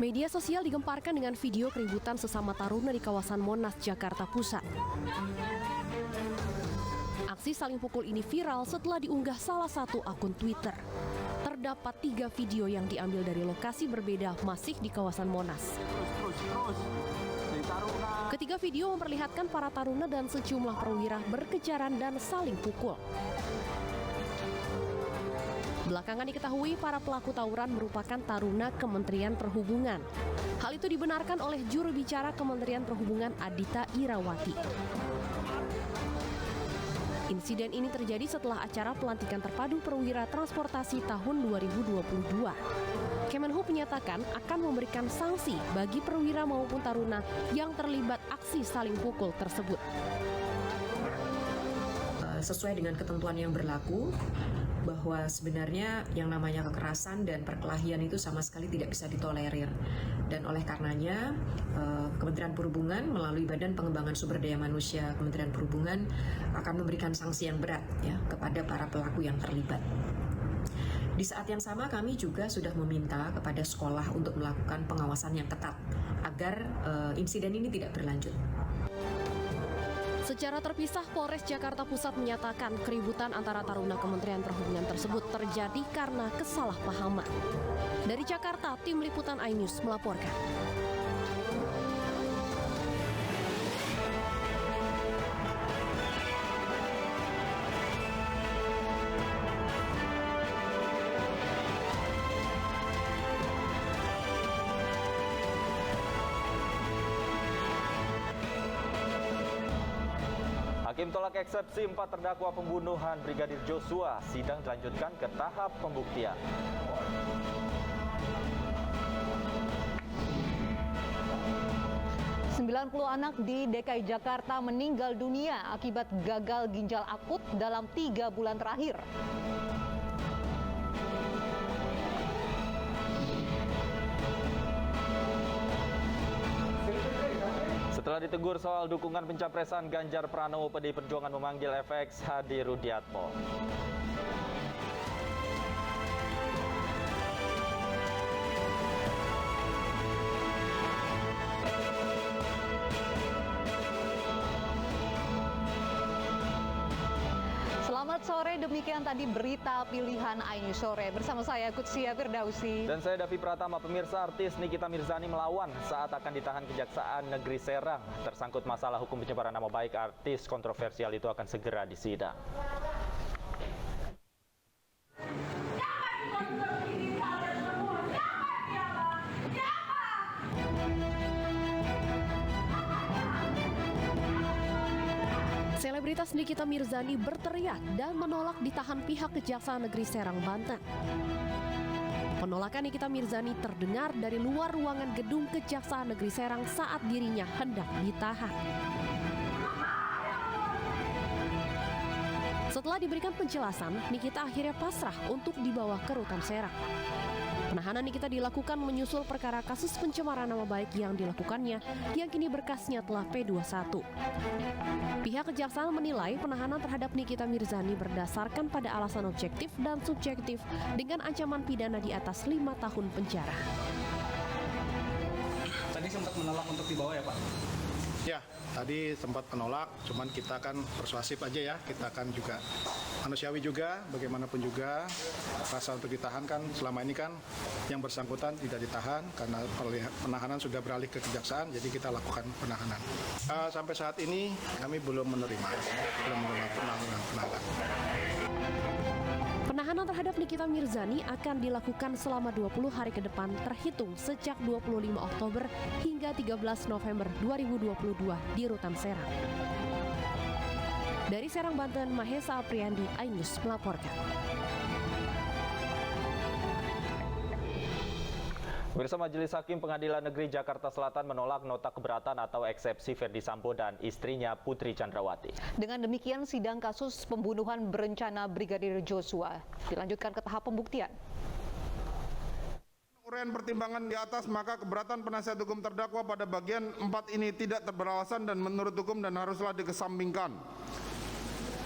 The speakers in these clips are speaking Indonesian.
Media sosial digemparkan dengan video keributan sesama taruna di kawasan Monas, Jakarta Pusat. Aksi saling pukul ini viral setelah diunggah salah satu akun Twitter. Terdapat 3 video yang diambil dari lokasi berbeda masih di kawasan Monas. Ketiga video memperlihatkan para taruna dan sejumlah perwira berkejaran dan saling pukul. Belakangan diketahui para pelaku tawuran merupakan taruna Kementerian Perhubungan. Hal itu dibenarkan oleh juru bicara Kementerian Perhubungan Adhita Irawati. Insiden ini terjadi setelah acara pelantikan terpadu perwira transportasi tahun 2022. Kemenhub menyatakan akan memberikan sanksi bagi perwira maupun taruna yang terlibat aksi saling pukul tersebut. Sesuai dengan ketentuan yang berlaku, bahwa sebenarnya yang namanya kekerasan dan perkelahian itu sama sekali tidak bisa ditolerir. Dan oleh karenanya, Kementerian Perhubungan melalui Badan Pengembangan Sumber Daya Manusia Kementerian Perhubungan akan memberikan sanksi yang berat ya kepada para pelaku yang terlibat. Di saat yang sama kami juga sudah meminta kepada sekolah untuk melakukan pengawasan yang ketat agar insiden ini tidak berlanjut. Secara terpisah, Polres Jakarta Pusat menyatakan keributan antara taruna Kementerian Perhubungan tersebut terjadi karena kesalahpahaman. Dari Jakarta, tim liputan iNews melaporkan. Hakim tolak eksepsi 4 terdakwa pembunuhan Brigadir Joshua. Sidang dilanjutkan ke tahap pembuktian. Sembilan 90 anak di DKI Jakarta meninggal dunia akibat gagal ginjal akut dalam 3 bulan terakhir. Setelah ditegur soal dukungan pencapresan Ganjar Pranowo, PDI Perjuangan memanggil FX Hadi Rudiatmo. Selamat sore, demikian tadi berita pilihan iNews Sore. Bersama saya Kutsia Firdausi. Dan saya Davi Pratama. Pemirsa, artis Nikita Mirzani melawan saat akan ditahan Kejaksaan Negeri Serang. Tersangkut masalah hukum pencemaran nama baik artis kontroversial itu akan segera disidang. Selebritas Nikita Mirzani berteriak dan menolak ditahan pihak Kejaksaan Negeri Serang, Banten. Penolakan Nikita Mirzani terdengar dari luar ruangan gedung Kejaksaan Negeri Serang saat dirinya hendak ditahan. Setelah diberikan penjelasan, Nikita akhirnya pasrah untuk dibawa ke rutan Serang. Penahanan Nikita dilakukan menyusul perkara kasus pencemaran nama baik yang dilakukannya, yang kini berkasnya telah P21. Pihak kejaksaan menilai penahanan terhadap Nikita Mirzani berdasarkan pada alasan objektif dan subjektif dengan ancaman pidana di atas 5 tahun penjara. Tadi sempat menolak untuk dibawa ya Pak? Ya, tadi sempat menolak, cuman kita kan persuasif aja ya, kita kan juga manusiawi juga, bagaimanapun juga rasa untuk ditahan kan selama ini kan yang bersangkutan tidak ditahan karena penahanan sudah beralih ke kejaksaan, jadi kita lakukan penahanan. Sampai saat ini kami belum menerima penahanan. Penahanan terhadap Nikita Mirzani akan dilakukan selama 20 hari ke depan terhitung sejak 25 Oktober hingga 13 November 2022 di rutan Serang. Dari Serang, Banten, Mahesa Apriandi, iNews melaporkan. Pemirsa, Majelis Hakim Pengadilan Negeri Jakarta Selatan menolak nota keberatan atau eksepsi Ferdi Sambo dan istrinya Putri Chandrawati. Dengan demikian, sidang kasus pembunuhan berencana Brigadir Joshua dilanjutkan ke tahap pembuktian. Uraian pertimbangan di atas, maka keberatan penasihat hukum terdakwa pada bagian 4 ini tidak beralasan dan menurut hukum dan haruslah dikesampingkan.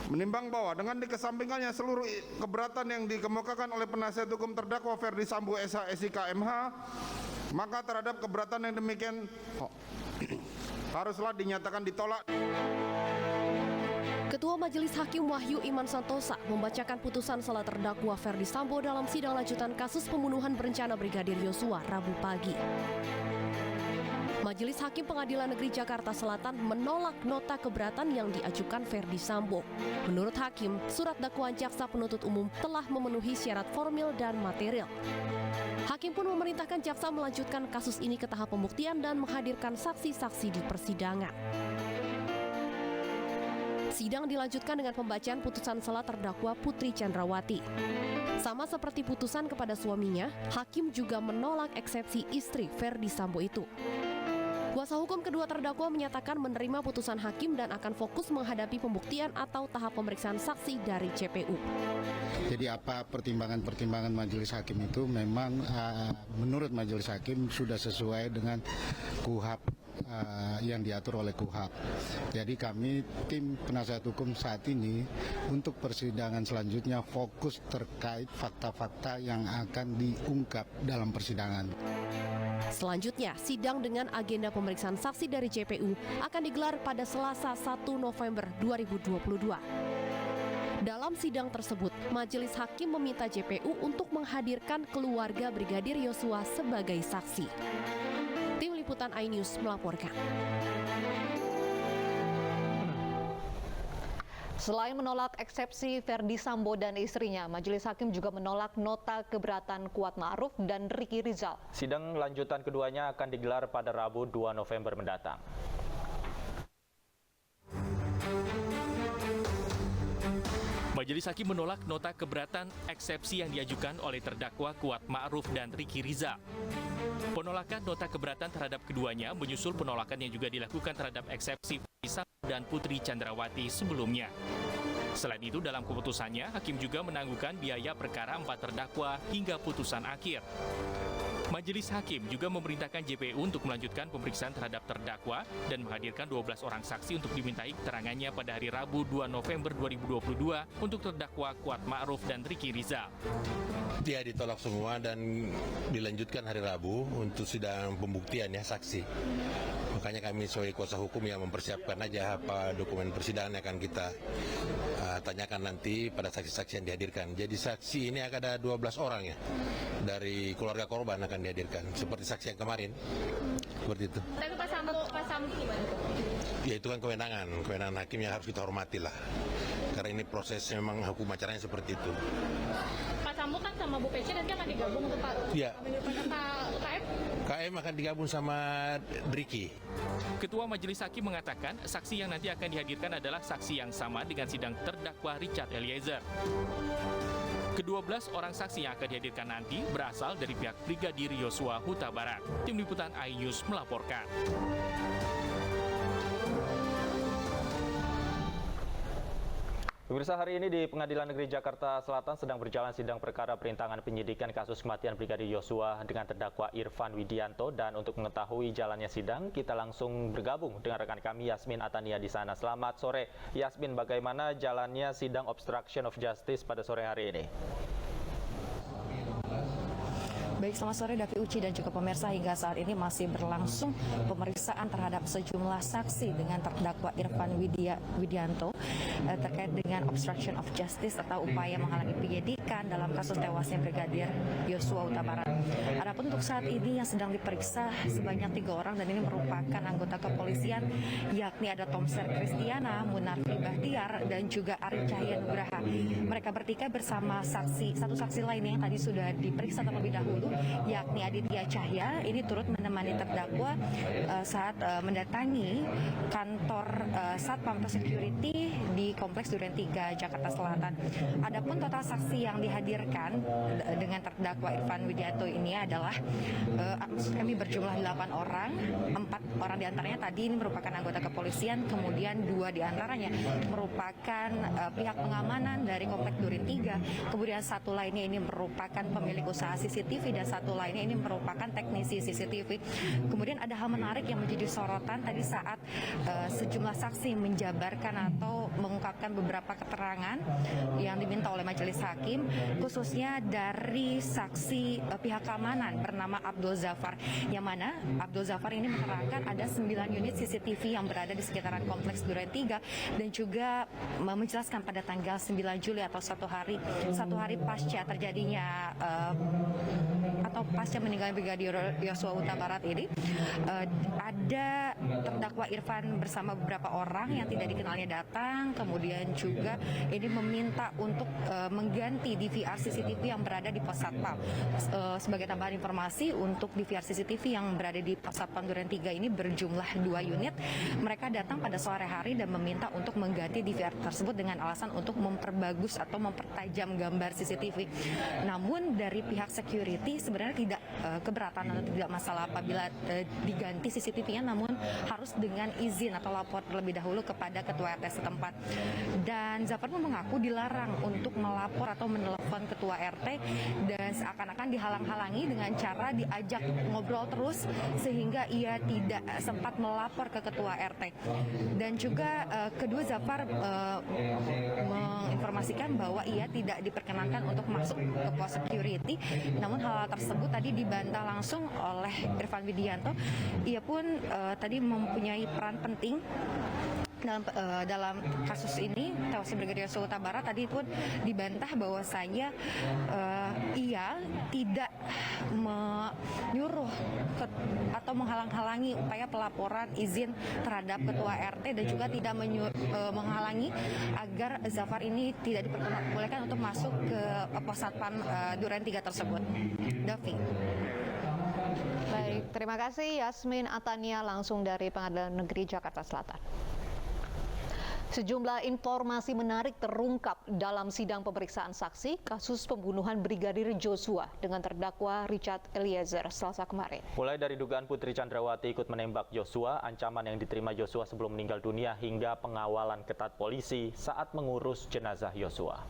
Menimbang bahwa dengan dikesampingkannya seluruh keberatan yang dikemukakan oleh penasihat hukum terdakwa Ferdi Sambo SH SIK MH, maka terhadap keberatan yang demikian haruslah dinyatakan ditolak. Ketua Majelis Hakim Wahyu Iman Santosa membacakan putusan salah terdakwa Ferdi Sambo dalam sidang lanjutan kasus pembunuhan berencana Brigadir Yosua Rabu pagi. Majelis Hakim Pengadilan Negeri Jakarta Selatan menolak nota keberatan yang diajukan Ferdi Sambo. Menurut Hakim, surat dakwaan jaksa penuntut umum telah memenuhi syarat formil dan material. Hakim pun memerintahkan jaksa melanjutkan kasus ini ke tahap pembuktian dan menghadirkan saksi-saksi di persidangan. Sidang dilanjutkan dengan pembacaan putusan salah terdakwa Putri Chandrawati. Sama seperti putusan kepada suaminya, Hakim juga menolak eksepsi istri Ferdi Sambo itu. Kuasa hukum kedua terdakwa menyatakan menerima putusan hakim dan akan fokus menghadapi pembuktian atau tahap pemeriksaan saksi dari JPU. Jadi apa pertimbangan-pertimbangan majelis hakim itu memang menurut majelis hakim sudah sesuai dengan KUHAP yang diatur oleh KUHAP. Jadi kami tim penasihat hukum saat ini untuk persidangan selanjutnya fokus terkait fakta-fakta yang akan diungkap dalam persidangan. Selanjutnya, sidang dengan agenda pemeriksaan saksi dari JPU akan digelar pada Selasa 1 November 2022. Dalam sidang tersebut, Majelis Hakim meminta JPU untuk menghadirkan keluarga Brigadir Yosua sebagai saksi. Tim Liputan iNews melaporkan. Selain menolak eksepsi Ferdi Sambo dan istrinya, Majelis Hakim juga menolak nota keberatan Kuat Ma'ruf dan Ricky Rizal. Sidang lanjutan keduanya akan digelar pada Rabu 2 November mendatang. Majelis Hakim menolak nota keberatan eksepsi yang diajukan oleh terdakwa Kuat Ma'ruf dan Ricky Rizal. Penolakan nota keberatan terhadap keduanya menyusul penolakan yang juga dilakukan terhadap eksepsi Ferdi Sambo dan Putri Chandrawati sebelumnya. Selain itu, dalam keputusannya, Hakim juga menangguhkan biaya perkara 4 terdakwa hingga putusan akhir. Majelis Hakim juga memerintahkan JPU untuk melanjutkan pemeriksaan terhadap terdakwa dan menghadirkan 12 orang saksi untuk dimintai keterangannya pada hari Rabu 2 November 2022 untuk terdakwa Kuat Ma'ruf dan Ricky Rizal. Dia ditolak semua dan dilanjutkan hari Rabu untuk sidang pembuktian ya saksi. Makanya kami sebagai kuasa hukum yang mempersiapkan aja apa dokumen persidangan yang akan kita tanyakan nanti pada saksi-saksi yang dihadirkan. Jadi saksi ini akan ada 12 orang ya dari keluarga korban akan dihadirkan seperti saksi yang kemarin. Seperti itu. Tapi Pak Sambo gimana tuh? Ya itu kan kewenangan hakim yang harus kita hormati lah. Karena ini proses memang hukum acaranya seperti itu. Pak Sambo kan sama Bu Pece nanti akan digabung untuk Pak. Iya. Pak KM? KM akan digabung sama Ricky. Ketua Majelis Hakim mengatakan saksi yang nanti akan dihadirkan adalah saksi yang sama dengan sidang terdakwa Richard Eliezer. Ke-12 orang saksi yang akan dihadirkan nanti berasal dari pihak Brigadir Yosua Huta Barat. Tim Liputan iNews melaporkan. Pemirsa, hari ini di Pengadilan Negeri Jakarta Selatan sedang berjalan sidang perkara perintangan penyidikan kasus kematian Brigadir Yosua dengan terdakwa Irfan Widianto. Dan untuk mengetahui jalannya sidang, kita langsung bergabung dengan rekan kami Yasmin Atania di sana. Selamat sore Yasmin, bagaimana jalannya sidang obstruction of justice pada sore hari ini? Baik, selamat sore Davi Uci dan juga pemirsa. Hingga saat ini masih berlangsung pemeriksaan terhadap sejumlah saksi dengan terdakwa Irfan Widianto terkait dengan obstruction of justice atau upaya menghalangi penyidikan dalam kasus tewasnya Brigadir Yosua Huta Barat. Adapun untuk saat ini yang sedang diperiksa sebanyak 3 orang dan ini merupakan anggota kepolisian, yakni ada Tomser Kristiana, Munarfi Bahtiar dan juga Arif Cahya Nugraha. Mereka bertiga bersama satu saksi lainnya yang tadi sudah diperiksa terlebih dahulu, yakni Aditya Cahya. Ini turut menemani terdakwa saat mendatangi kantor Satpam Security di Kompleks Duren 3 Jakarta Selatan. Adapun total saksi yang dihadirkan dengan terdakwa Irfan Widianto ini adalah kami berjumlah 8 orang. 4 orang diantaranya tadi ini merupakan anggota kepolisian, kemudian 2 diantaranya merupakan pihak pengamanan dari Kompleks Duren 3, kemudian 1 lainnya ini merupakan pemilik usaha CCTV dan dan satu lainnya ini merupakan teknisi CCTV. Kemudian ada hal menarik yang menjadi sorotan tadi saat sejumlah saksi menjabarkan atau mengungkapkan beberapa keterangan yang diminta oleh majelis hakim, khususnya dari saksi pihak keamanan bernama Abdul Zafar, yang mana Abdul Zafar ini menerangkan ada 9 unit CCTV yang berada di sekitaran kompleks Duren 3 dan juga menjelaskan pada tanggal 9 Juli atau satu hari pasca terjadinya atau pasca meninggalnya Brigadir Yosua Huta Barat ini, ada terdakwa Irfan bersama beberapa orang yang tidak dikenalnya datang, kemudian juga ini meminta untuk mengganti DVR CCTV yang berada di pos Satpam. Sebagai tambahan informasi, untuk DVR CCTV yang berada di pos Satpam Duren 3 ini berjumlah 2 unit. Mereka datang pada sore hari dan meminta untuk mengganti DVR tersebut dengan alasan untuk memperbagus atau mempertajam gambar CCTV. Namun dari pihak security sebenarnya tidak keberatan atau tidak masalah apabila diganti CCTV-nya, namun harus dengan izin atau lapor terlebih dahulu kepada ketua RT setempat. Dan Zafar pun mengaku dilarang untuk melapor atau menelepon ketua RT dan seakan-akan dihalang-halangi dengan cara diajak ngobrol terus sehingga ia tidak sempat melapor ke ketua RT. Dan juga kedua Zafar menginformasikan bahwa ia tidak diperkenankan untuk masuk ke pos security. Namun hal tersebut tadi dibantah langsung oleh Irfan Widianto. Ia pun tadi mempunyai peran penting dalam kasus ini, tewasnya Brigadir Yosua Huta Barat. Tadi pun dibantah bahwasanya ia tidak menyuruh atau menghalang-halangi upaya pelaporan izin terhadap ketua RT dan juga tidak menghalangi agar Zafar ini tidak diperbolehkan untuk masuk ke pos Satpam Duren 3 tersebut. Davi. Baik, terima kasih Yasmin Atania langsung dari Pengadilan Negeri Jakarta Selatan. Sejumlah informasi menarik terungkap dalam sidang pemeriksaan saksi kasus pembunuhan Brigadir Joshua dengan terdakwa Richard Eliezer Selasa kemarin. Mulai dari dugaan Putri Chandrawati ikut menembak Joshua, ancaman yang diterima Joshua sebelum meninggal dunia, hingga pengawalan ketat polisi saat mengurus jenazah Joshua.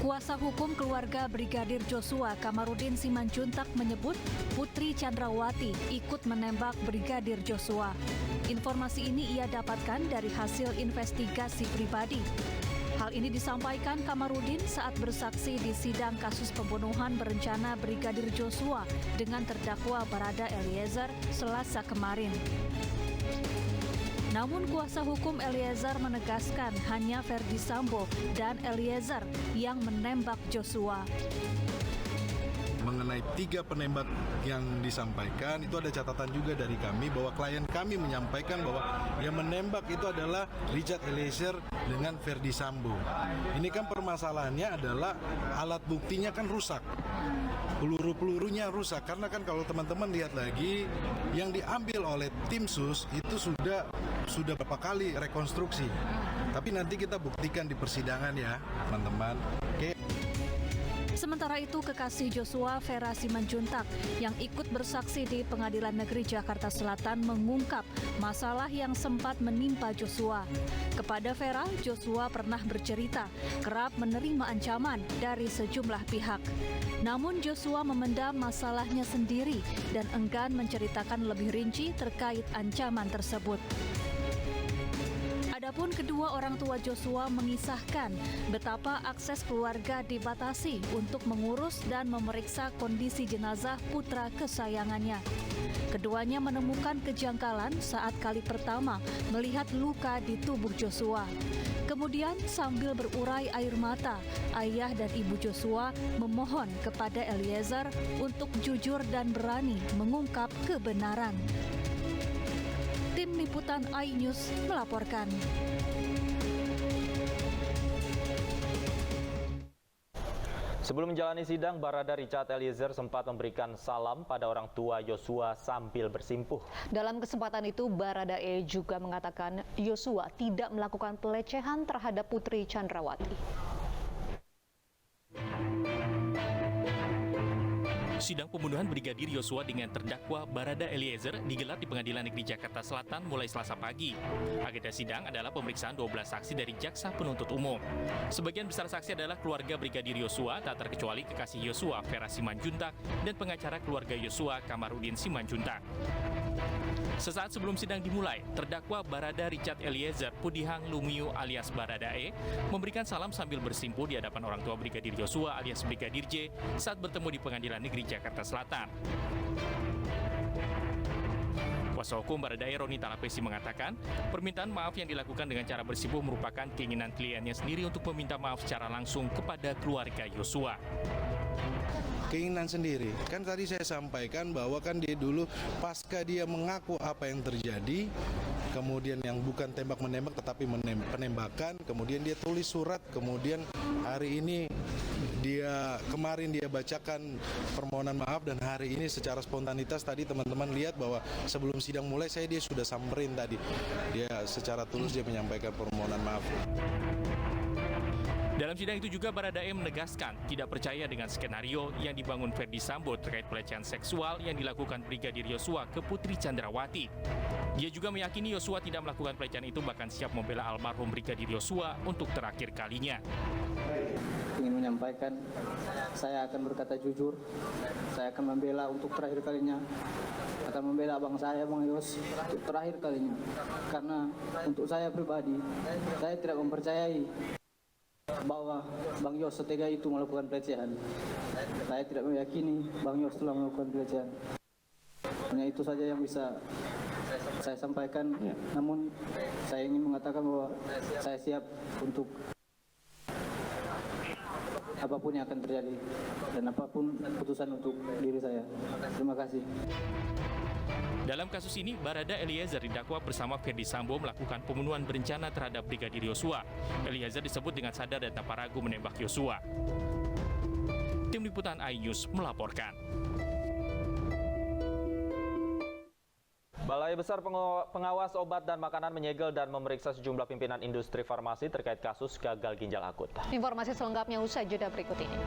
Kuasa hukum keluarga Brigadir Joshua, Kamarudin Simanjuntak, menyebut Putri Chandrawati ikut menembak Brigadir Joshua. Informasi ini ia dapatkan dari hasil investigasi pribadi. Hal ini disampaikan Kamarudin saat bersaksi di sidang kasus pembunuhan berencana Brigadir Joshua dengan terdakwa Barada Eliezer Selasa kemarin. Namun kuasa hukum Eliezer menegaskan hanya Ferdi Sambo dan Eliezer yang menembak Joshua. Mengenai 3 penembak yang disampaikan, itu ada catatan juga dari kami bahwa klien kami menyampaikan bahwa yang menembak itu adalah Richard Eliezer dengan Ferdi Sambo. Ini kan permasalahannya adalah alat buktinya kan rusak. Peluru-pelurunya rusak, karena kan kalau teman-teman lihat lagi yang diambil oleh tim sus itu sudah berapa kali rekonstruksi. Tapi nanti kita buktikan di persidangan ya, teman-teman. Oke. Sementara itu, kekasih Joshua, Vera Simanjuntak, yang ikut bersaksi di Pengadilan Negeri Jakarta Selatan mengungkap masalah yang sempat menimpa Joshua. Kepada Vera, Joshua pernah bercerita kerap menerima ancaman dari sejumlah pihak. Namun Joshua memendam masalahnya sendiri dan enggan menceritakan lebih rinci terkait ancaman tersebut. Adapun kedua orang tua Joshua mengisahkan betapa akses keluarga dibatasi untuk mengurus dan memeriksa kondisi jenazah putra kesayangannya. Keduanya menemukan kejanggalan saat kali pertama melihat luka di tubuh Joshua. Kemudian sambil berurai air mata, ayah dan ibu Joshua memohon kepada Eliezer untuk jujur dan berani mengungkap kebenaran. Tim Liputan iNews melaporkan. Sebelum menjalani sidang, Barada Richard Eliezer sempat memberikan salam pada orang tua Joshua sambil bersimpuh. Dalam kesempatan itu, Barada E juga mengatakan Joshua tidak melakukan pelecehan terhadap Putri Chandrawati. Sidang pembunuhan Brigadir Yosua dengan terdakwa Barada Eliezer digelar di Pengadilan Negeri Jakarta Selatan mulai Selasa pagi. Agenda sidang adalah pemeriksaan 12 saksi dari jaksa penuntut umum. Sebagian besar saksi adalah keluarga Brigadir Yosua, tak terkecuali kekasih Yosua, Vera Simanjuntak, dan pengacara keluarga Yosua, Kamarudin Simanjuntak. Sesaat sebelum sidang dimulai, terdakwa Barada Richard Eliezer Pudihang Lumiu alias Baradae memberikan salam sambil bersimpuh di hadapan orang tua Brigadir Yosua alias Brigadir J saat bertemu di Pengadilan Negeri Jakarta Selatan. Kuasa hukum Baradae Roni Talapesi mengatakan, permintaan maaf yang dilakukan dengan cara bersimpuh merupakan keinginan kliennya sendiri untuk meminta maaf secara langsung kepada keluarga Yosua. Keinginan sendiri. Kan tadi saya sampaikan bahwa kan dia dulu pasca dia mengaku apa yang terjadi, kemudian yang bukan tembak-menembak tetapi penembakan, kemudian dia tulis surat, kemudian hari ini kemarin dia bacakan permohonan maaf, dan hari ini secara spontanitas tadi teman-teman lihat bahwa sebelum sidang mulai dia sudah samperin tadi. Dia secara tulus dia menyampaikan permohonan maaf. Dalam sidang itu juga Baradae menegaskan tidak percaya dengan skenario yang dibangun Ferdi Sambo terkait pelecehan seksual yang dilakukan Brigadir Yosua ke Putri Chandrawati. Dia juga meyakini Yosua tidak melakukan pelecehan itu, bahkan siap membela almarhum Brigadir Yosua untuk terakhir kalinya. Ingin menyampaikan, saya akan berkata jujur, saya akan membela untuk terakhir kalinya, akan membela abang saya, Bang Yos, untuk terakhir kalinya. Karena untuk saya pribadi, saya tidak mempercayai bahwa Bang Yos setega itu melakukan pelecehan. Saya tidak meyakini Bang Yos telah melakukan pelecehan. Hanya itu saja yang bisa saya sampaikan. Namun saya ingin mengatakan bahwa saya siap untuk apapun yang akan terjadi dan apapun keputusan untuk diri saya. Terima kasih. Dalam kasus ini, Barada Eliezer didakwa bersama Ferdi Sambo melakukan pembunuhan berencana terhadap Brigadir Yosua. Eliezer disebut dengan sadar dan tanpa ragu menembak Yosua. Tim Liputan iNews melaporkan. Balai Besar Pengawas Obat dan Makanan menyegel dan memeriksa sejumlah pimpinan industri farmasi terkait kasus gagal ginjal akut. Informasi selengkapnya usai jeda berikut ini.